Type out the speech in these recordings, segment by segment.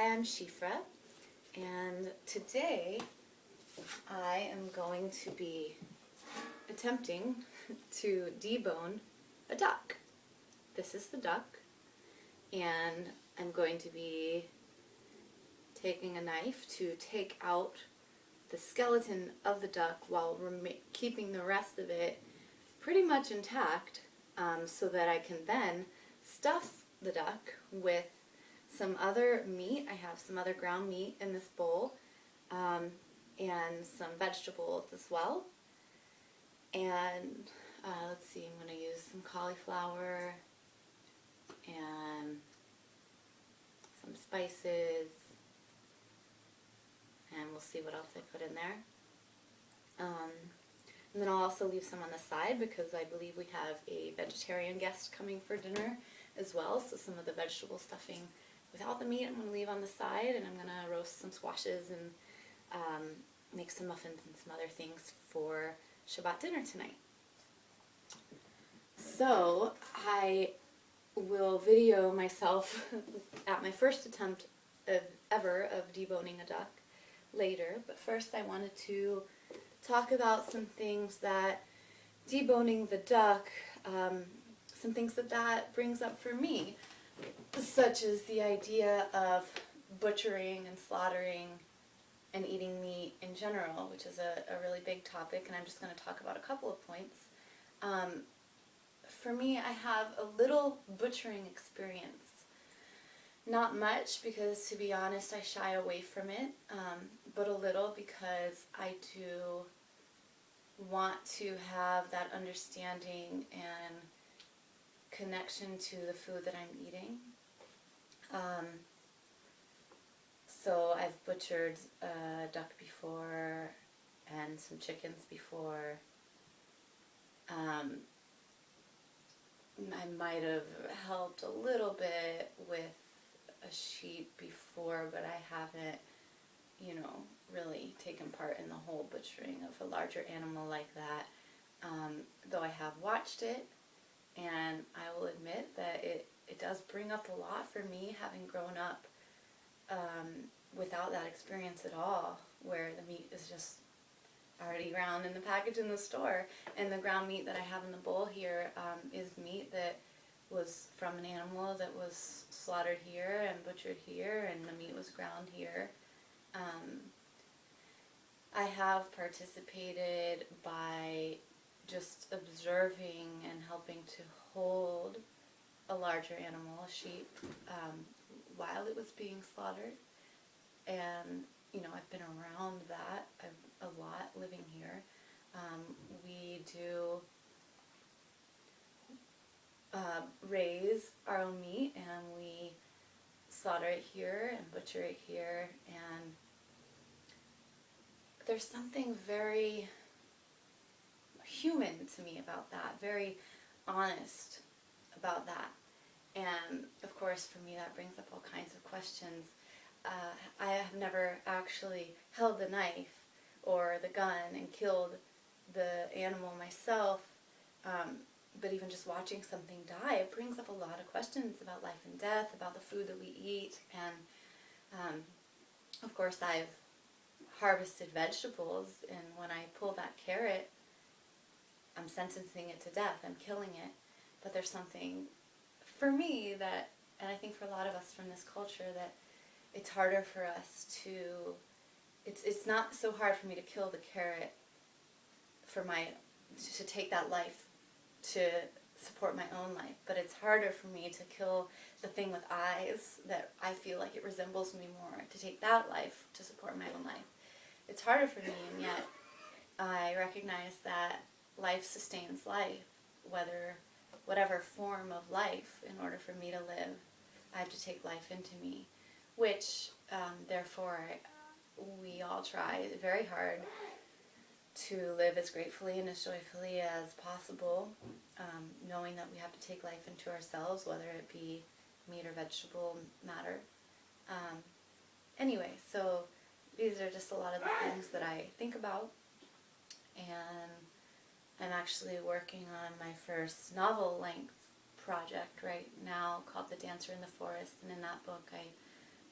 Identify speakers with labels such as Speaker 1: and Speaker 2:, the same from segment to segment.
Speaker 1: Hi, I'm Sheefra, and today I am going to be attempting to debone a duck. This is the duck, and I'm going to be taking a knife to take out the skeleton of the duck while keeping the rest of it pretty much intact, so that I can then stuff the duck with some other meat. I have some other ground meat in this bowl, and some vegetables as well. And let's see, I'm going to use some cauliflower and some spices, and we'll see what else I put in there. And then I'll also leave some on the side because I believe we have a vegetarian guest coming for dinner as well, so some of the vegetable stuffing without the meat I'm going to leave on the side, and I'm going to roast some squashes and make some muffins and some other things for Shabbat dinner tonight. So I will video myself at my first attempt ever of deboning a duck later, but first I wanted to talk about some things that deboning the duck, some things that brings up for me, such as the idea of butchering and slaughtering and eating meat in general, which is a really big topic, and I'm just going to talk about a couple of points. For me, I have a little butchering experience. Not much, because to be honest, I shy away from it, but a little because I do want to have that understanding and connection to the food that I'm eating. So I've butchered a duck before and some chickens before. I might have helped a little bit with a sheep before, but I haven't, really taken part in the whole butchering of a larger animal like that. Though I have watched it, and I will admit that it does bring up a lot for me, having grown up without that experience at all, where the meat is just already ground in the package in the store, and the ground meat that I have in the bowl here is meat that was from an animal that was slaughtered here and butchered here, and the meat was ground here. I have participated by just observing and helping to hold a larger animal, a sheep, while it was being slaughtered. And, I've been around that a lot living here. We do raise our own meat, and we slaughter it here and butcher it here, and there's something very human to me about that, very honest about that. And of course, for me, that brings up all kinds of questions. I have never actually held the knife or the gun and killed the animal myself, but even just watching something die, it brings up a lot of questions about life and death, about the food that we eat. And of course, I've harvested vegetables, and when I pull that carrot, I'm sentencing it to death, I'm killing it. But there's something for me that, and I think for a lot of us from this culture, that it's harder for us to, it's not so hard for me to kill the carrot to take that life to support my own life, but it's harder for me to kill the thing with eyes that I feel like it resembles me more, to take that life to support my own life. It's harder for me, and yet I recognize that life sustains life, whatever form of life. In order for me to live, I have to take life into me, which, therefore, we all try very hard to live as gratefully and as joyfully as possible, knowing that we have to take life into ourselves, whether it be meat or vegetable matter. Anyway, so these are just a lot of the things that I think about, and I'm actually working on my first novel-length project right now called The Dancer in the Forest, and in that book I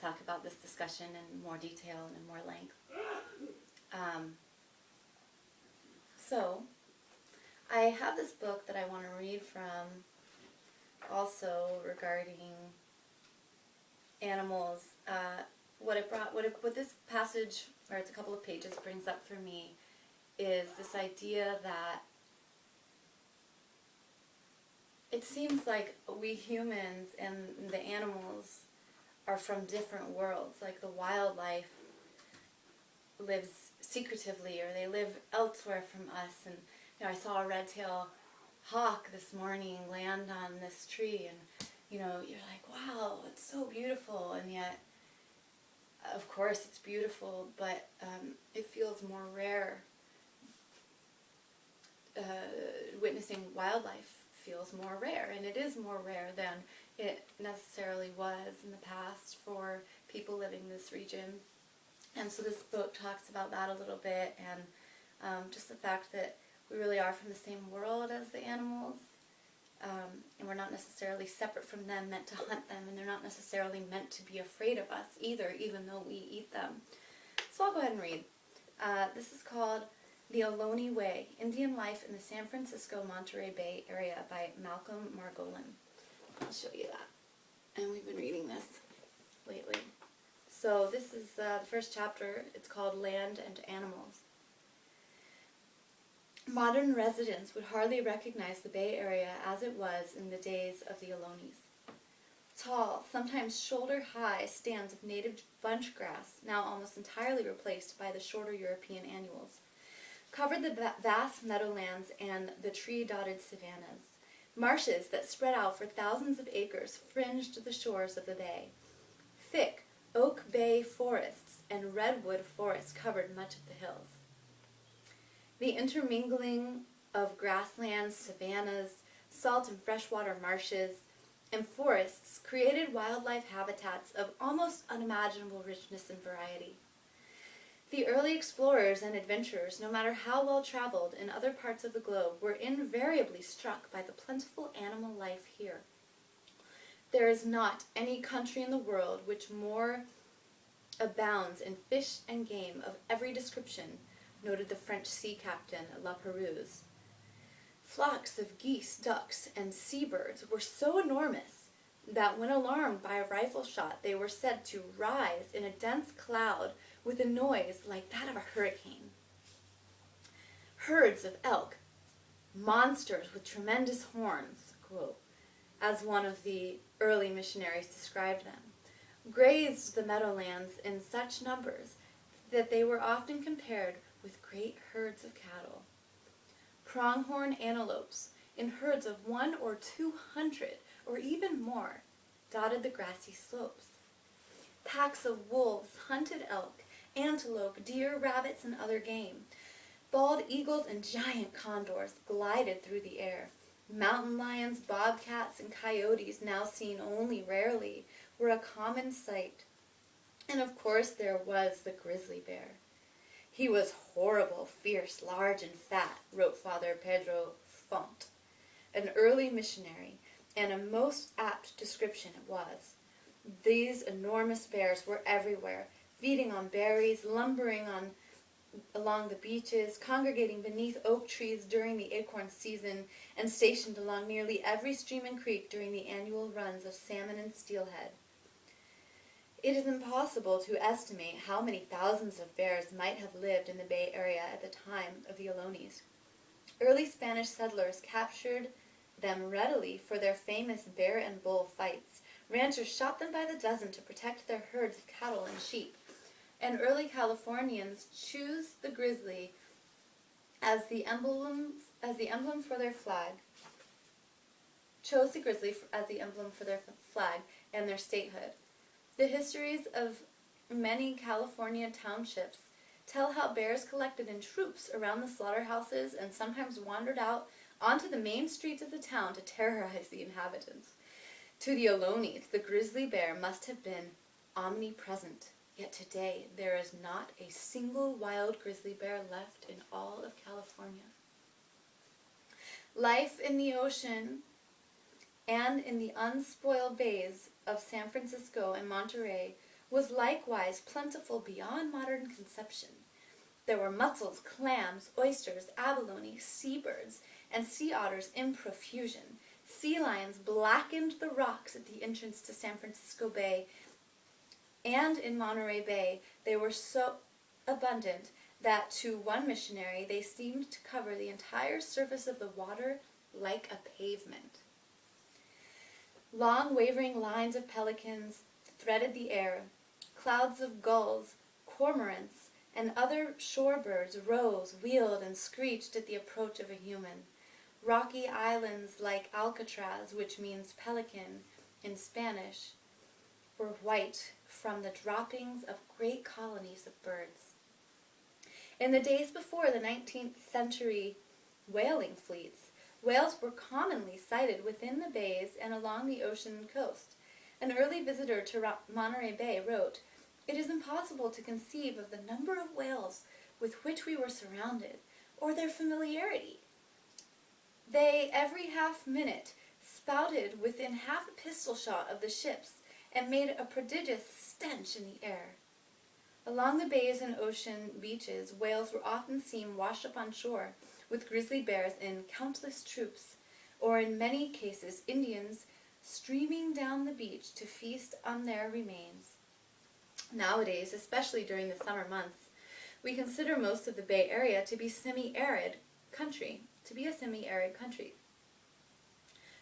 Speaker 1: talk about this discussion in more detail and in more length. So, I have this book that I want to read from, also regarding animals. What this passage, or it's a couple of pages, brings up for me is this idea that it seems like we humans and the animals are from different worlds. Like the wildlife lives secretively, or they live elsewhere from us. And I saw a red-tailed hawk this morning land on this tree, and you're like, wow, it's so beautiful, and yet, of course, it's beautiful, but it feels more rare. Witnessing wildlife feels more rare, and it is more rare than it necessarily was in the past for people living in this region. And so this book talks about that a little bit, and just the fact that we really are from the same world as the animals, and we're not necessarily separate from them, meant to hunt them, and they're not necessarily meant to be afraid of us either, even though we eat them. So I'll go ahead and read. This is called The Ohlone Way, Indian Life in the San Francisco-Monterey Bay Area by Malcolm Margolin. I'll show you that. And we've been reading this lately. So this is the first chapter. It's called Land and Animals. Modern residents would hardly recognize the Bay Area as it was in the days of the Ohlones. Tall, sometimes shoulder-high stands of native bunch grass, now almost entirely replaced by the shorter European annuals, covered the vast meadowlands and the tree-dotted savannas. Marshes that spread out for thousands of acres fringed the shores of the bay. Thick oak bay forests and redwood forests covered much of the hills. The intermingling of grasslands, savannas, salt and freshwater marshes, and forests created wildlife habitats of almost unimaginable richness and variety. The early explorers and adventurers, no matter how well traveled in other parts of the globe, were invariably struck by the plentiful animal life here. There is not any country in the world which more abounds in fish and game of every description, noted the French sea captain La Perouse. Flocks of geese, ducks, and seabirds were so enormous that when alarmed by a rifle shot, they were said to rise in a dense cloud with a noise like that of a hurricane. Herds of elk, monsters with tremendous horns, quote, as one of the early missionaries described them, grazed the meadowlands in such numbers that they were often compared with great herds of cattle. Pronghorn antelopes, in herds of 100 or 200, or even more, dotted the grassy slopes. Packs of wolves hunted elk, antelope, deer, rabbits, and other game. Bald eagles and giant condors glided through the air. Mountain lions, bobcats, and coyotes, now seen only rarely, were a common sight. And of course there was the grizzly bear. He was horrible, fierce, large, and fat, wrote Father Pedro Font, an early missionary, and a most apt description it was. These enormous bears were everywhere, feeding on berries, lumbering along the beaches, congregating beneath oak trees during the acorn season, and stationed along nearly every stream and creek during the annual runs of salmon and steelhead. It is impossible to estimate how many thousands of bears might have lived in the Bay Area at the time of the Ohlones. Early Spanish settlers captured them readily for their famous bear and bull fights. Ranchers shot them by the dozen to protect their herds of cattle and sheep. And early Californians chose the grizzly as the emblem for their flag. And their statehood. The histories of many California townships tell how bears collected in troops around the slaughterhouses and sometimes wandered out onto the main streets of the town to terrorize the inhabitants. To the Ohlones, the grizzly bear must have been omnipresent, yet today there is not a single wild grizzly bear left in all of California. Life in the ocean and in the unspoiled bays of San Francisco and Monterey was likewise plentiful beyond modern conception. There were mussels, clams, oysters, abalone, seabirds, and sea otters in profusion. Sea lions blackened the rocks at the entrance to San Francisco Bay, and in Monterey Bay they were so abundant that to one missionary they seemed to cover the entire surface of the water like a pavement. Long wavering lines of pelicans threaded the air. Clouds of gulls, cormorants, and other shore birds rose, wheeled, and screeched at the approach of a human. Rocky islands like Alcatraz, which means pelican in Spanish, were white from the droppings of great colonies of birds. In the days before the 19th century whaling fleets, whales were commonly sighted within the bays and along the ocean coast. An early visitor to Monterey Bay wrote, "It is impossible to conceive of the number of whales with which we were surrounded, or their familiarity. They, every half minute, spouted within half a pistol shot of the ships, and made a prodigious stench in the air." Along the bays and ocean beaches, whales were often seen washed up on shore, with grizzly bears in countless troops, or in many cases Indians streaming down the beach to feast on their remains. Nowadays, especially during the summer months, we consider most of the Bay Area to be a semi-arid country.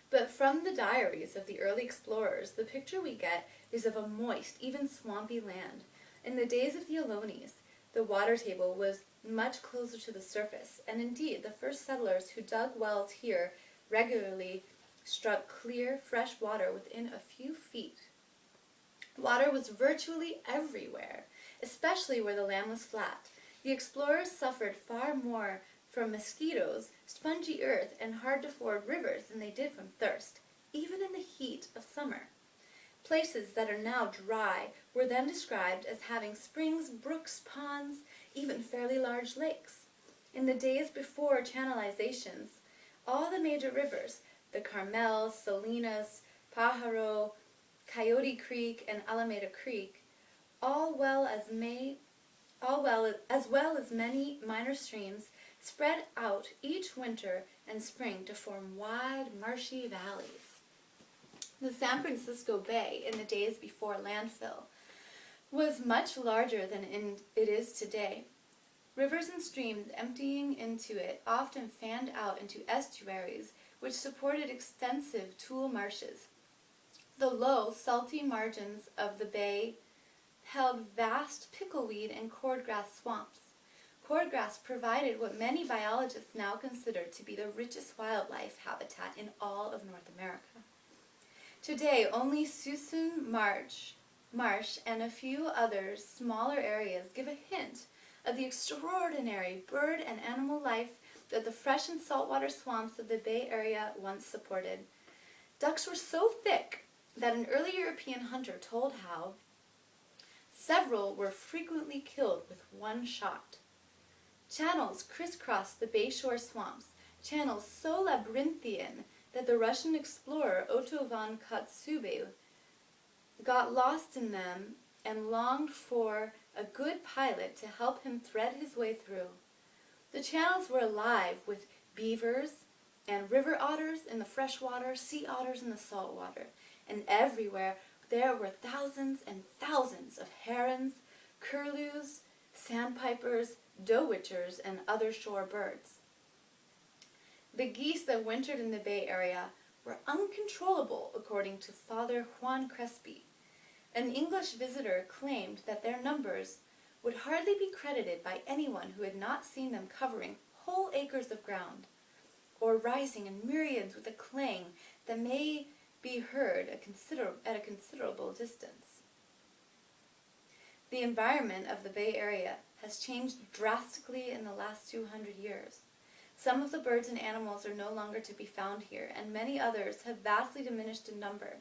Speaker 1: But from the diaries of the early explorers, the picture we get is of a moist, even swampy land. In the days of the Ohlonies, the water table was much closer to the surface, and indeed the first settlers who dug wells here regularly struck clear, fresh water within a few feet. Water was virtually everywhere, especially where the land was flat. The explorers suffered far more from mosquitoes, spongy earth, and hard-to-ford rivers than they did from thirst, even in the heat of summer. Places that are now dry were then described as having springs, brooks, ponds, even fairly large lakes. In the days before channelizations, all the major rivers, the Carmel, Salinas, Pajaro, Coyote Creek, and Alameda Creek, as well as many minor streams, spread out each winter and spring to form wide, marshy valleys. The San Francisco Bay, in the days before landfill, was much larger than it is today. Rivers and streams emptying into it often fanned out into estuaries, which supported extensive tulle marshes. The low, salty margins of the bay held vast pickleweed and cordgrass swamps. Cordgrass provided what many biologists now consider to be the richest wildlife habitat in all of North America. Today, only Suisun Marsh and a few other smaller areas give a hint of the extraordinary bird and animal life that the fresh and saltwater swamps of the Bay Area once supported. Ducks were so thick that an early European hunter told how several were frequently killed with one shot. Channels crisscrossed the bayshore swamps, channels so labyrinthian that the Russian explorer Otto von Kotzebue got lost in them and longed for a good pilot to help him thread his way through. The channels were alive with beavers and river otters in the fresh water, sea otters in the salt water, and everywhere there were thousands and thousands of herons, curlews, sandpipers, doe-witchers, and other shore birds. The geese that wintered in the Bay Area were uncontrollable, according to Father Juan Crespi. An English visitor claimed that their numbers would hardly be credited by anyone who had not seen them covering whole acres of ground, or rising in myriads with a clang that may be heard at a considerable distance. The environment of the Bay Area has changed drastically in the last 200 years. Some of the birds and animals are no longer to be found here, and many others have vastly diminished in number.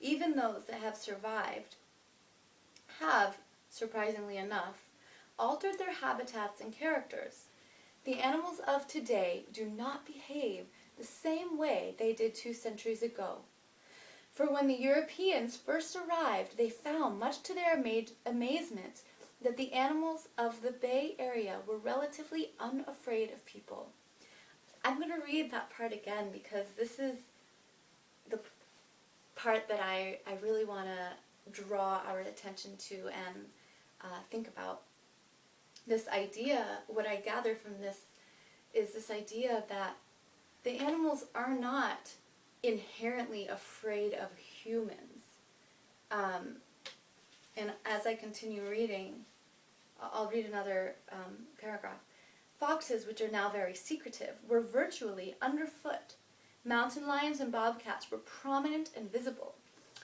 Speaker 1: Even those that have survived have, surprisingly enough, altered their habitats and characters. The animals of today do not behave the same way they did 2 centuries ago. For when the Europeans first arrived, they found, much to their amazement, that the animals of the Bay Area were relatively unafraid of people. I'm going to read that part again because this is the part that I really want to draw our attention to and think about. This idea, what I gather from this is this idea that the animals are not inherently afraid of humans. And as I continue reading, I'll read another paragraph. Foxes, which are now very secretive, were virtually underfoot. Mountain lions and bobcats were prominent and visible.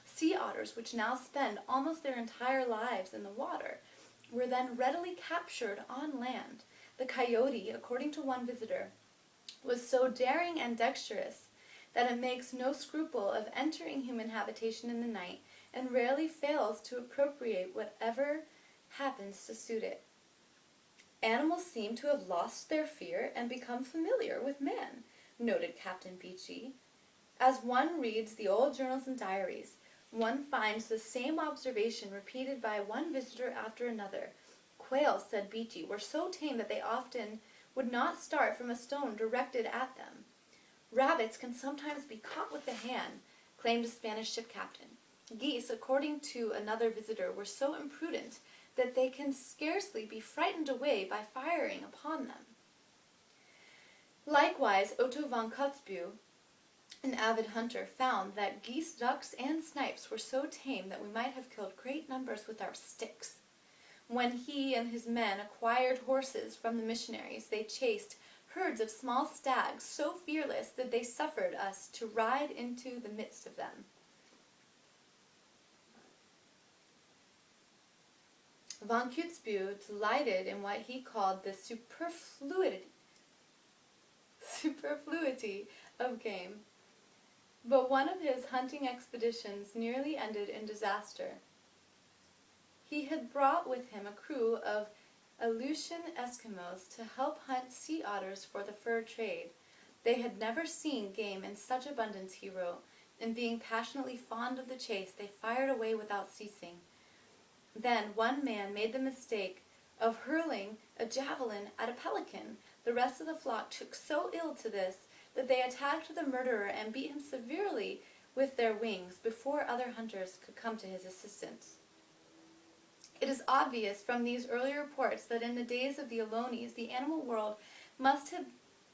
Speaker 1: Sea otters, which now spend almost their entire lives in the water, were then readily captured on land. The coyote, according to one visitor, was so daring and dexterous that it makes no scruple of entering human habitation in the night and rarely fails to appropriate whatever happens to suit it. Animals seem to have lost their fear and become familiar with man, noted Captain Beechey. As one reads the old journals and diaries, one finds the same observation repeated by one visitor after another. Quails, said Beechey, were so tame that they often would not start from a stone directed at them. Rabbits can sometimes be caught with the hand, claimed a Spanish ship captain. Geese, according to another visitor, were so imprudent that they can scarcely be frightened away by firing upon them. Likewise, Otto von Kotzebue, an avid hunter, found that geese, ducks, and snipes were so tame that we might have killed great numbers with our sticks. When he and his men acquired horses from the missionaries, they chased herds of small stags so fearless that they suffered us to ride into the midst of them. Von Kotzebue delighted in what he called the superfluity of game. But one of his hunting expeditions nearly ended in disaster. He had brought with him a crew of Aleutian Eskimos to help hunt sea otters for the fur trade. They had never seen game in such abundance, he wrote, and being passionately fond of the chase, they fired away without ceasing. Then one man made the mistake of hurling a javelin at a pelican. The rest of the flock took so ill to this that they attacked the murderer and beat him severely with their wings before other hunters could come to his assistance. It is obvious from these early reports that in the days of the Ohlonies, the animal world must have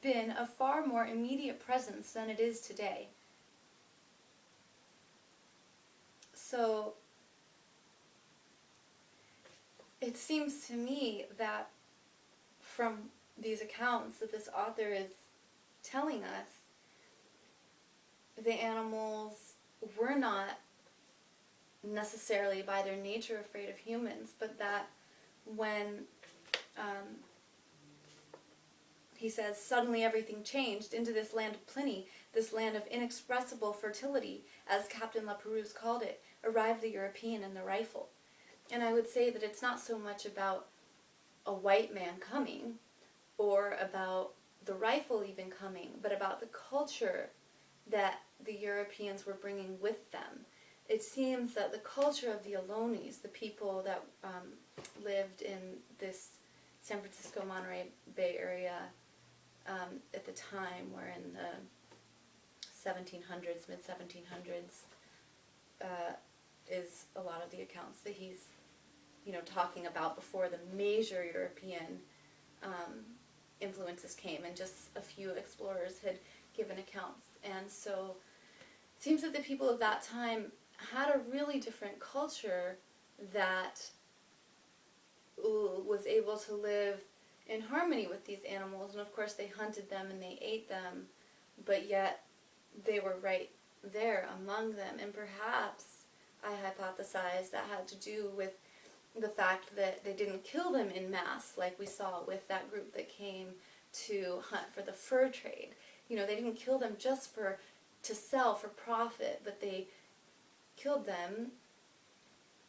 Speaker 1: been a far more immediate presence than it is today. So, it seems to me that from these accounts that this author is telling us, the animals were not necessarily by their nature afraid of humans, but that when he says, suddenly everything changed into this land of plenty, this land of inexpressible fertility, as Captain Laperouse called it, arrived the European and the rifle. And I would say that it's not so much about a white man coming, or about the rifle even coming, but about the culture that the Europeans were bringing with them. It seems that the culture of the Ohlonies, the people that lived in this San Francisco, Monterey Bay area at the time, were in the 1700s, mid-1700s, is a lot of the accounts that he's talking about before the major European influences came, and just a few explorers had given accounts. And so it seems that the people of that time had a really different culture that was able to live in harmony with these animals. And of course they hunted them and they ate them, but yet they were right there among them. And perhaps I hypothesize that had to do with the fact that they didn't kill them in mass like we saw with that group that came to hunt for the fur trade. They didn't kill them just to sell for profit, but they killed them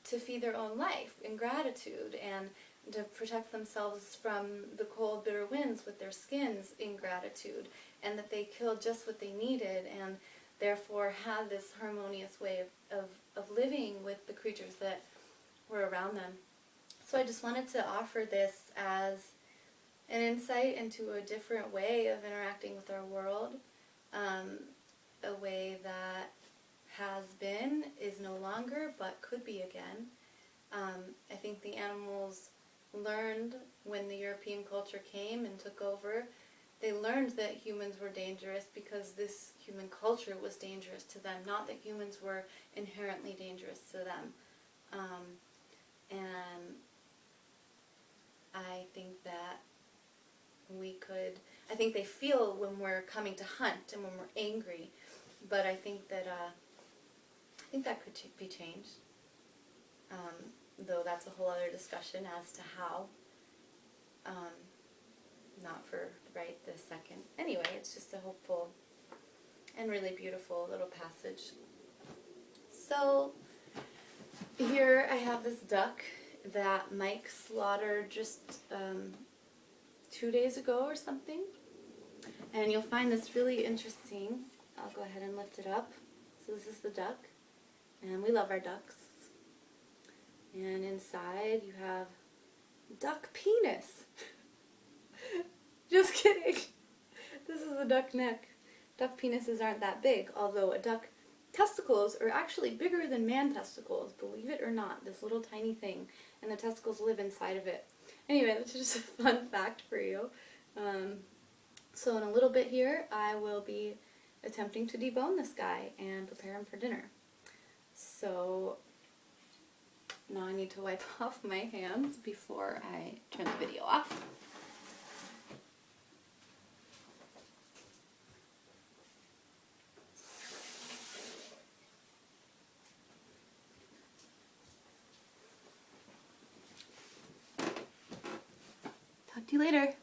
Speaker 1: to feed their own life in gratitude and to protect themselves from the cold, bitter winds with their skins in gratitude, and that they killed just what they needed, and therefore had this harmonious way of living with the creatures that were around them. So I just wanted to offer this as an insight into a different way of interacting with our world, a way that has been, is no longer, but could be again. I think the animals learned when the European culture came and took over, they learned that humans were dangerous because this human culture was dangerous to them, not that humans were inherently dangerous to them. And I think that I think they feel when we're coming to hunt and when we're angry, but I think that could be changed. Though that's a whole other discussion as to how. Not for right this second. Anyway, it's just a hopeful and really beautiful little passage. So here I have this duck that Mike slaughtered just 2 days ago or something. And you'll find this really interesting. I'll go ahead and lift it up. So this is the duck. And we love our ducks. And inside you have duck penis. Just kidding. This is the duck neck. Duck penises aren't that big, although a duck testicles are actually bigger than man testicles, believe it or not, this little tiny thing, and the testicles live inside of it. Anyway, that's just a fun fact for you. So in a little bit here, I will be attempting to debone this guy and prepare him for dinner. So now I need to wipe off my hands before I turn the video off. Talk to you later.